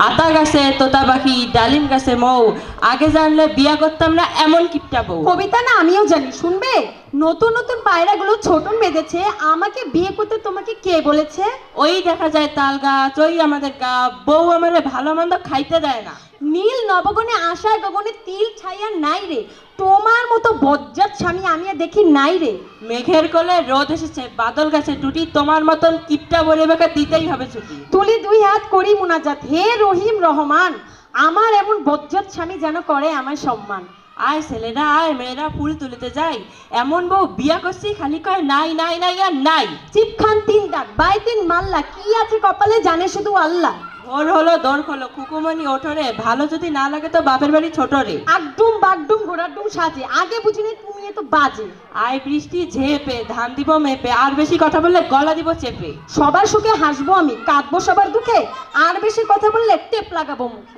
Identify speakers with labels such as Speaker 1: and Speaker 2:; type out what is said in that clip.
Speaker 1: আতা গাছে তোতা পাখি, ডালিম গাছে মৌ, আগে জানলে বিয়া করতাম না এমন কিপটা বউ।
Speaker 2: কবিতা না আমিও জানি, শুনবে? নতুন নতুন পায়রাগুলো ছোটন বেঁধেছে, আমাকে বিয়ে করতে তোমাকে কে বলেছে?
Speaker 1: ওই দেখা যায় তাল গাছ, ওই আমাদের গা, বউ আমারে ভালো মন্দ খাইতে দেয় না।
Speaker 2: নীল নবগণে আশায় গগনে তিল ছাইয়া নাই রে, তোমার মতো বজ্জাত স্বামী আমি আর দেখি নাই রে।
Speaker 1: মেঘের কোলে রোদ এসেছে, বাদল গাছে টুটি, তোমার মতন কিপটা বলিবাকে দিতেই হবে ছুটি।
Speaker 2: তুলি দুই হাত করি মুনাজাত, হে রহিম রহমান, আমার এমন বজ্জাত স্বামী যেন করে আমার সম্মান।
Speaker 1: আয় ছেলেরা আয়, মেয়েরা ফুল তুলিতে যাই, এমন বউ বিয়া করছি খালি কয় নাই নাই নাই আর নাই।
Speaker 2: চিপখান তিন ডাক বাই তিন মাল্লা, কি আছে কপালে জানে শুধু আল্লাহ।
Speaker 1: ভোর হলো দোর খোলো, কুকুমনি ওঠরে, ভালো যদি না লাগে তো বাপের বাড়ি ছোট রে।
Speaker 2: আগডুম বাগডুম ঘোড়ার ডুম সাজে, আগে বুঝিনি তুমি এত বাজে।
Speaker 1: আয় বৃষ্টি ঝেপে, ধান দিব মেপে, আর বেশি কথা বললে গলা দিব চেপে।
Speaker 2: সবার সুখে হাসবো আমি, কাঁদবো সবার দুঃখে, আর বেশি কথা বললে টেপ লাগাবো মুখে।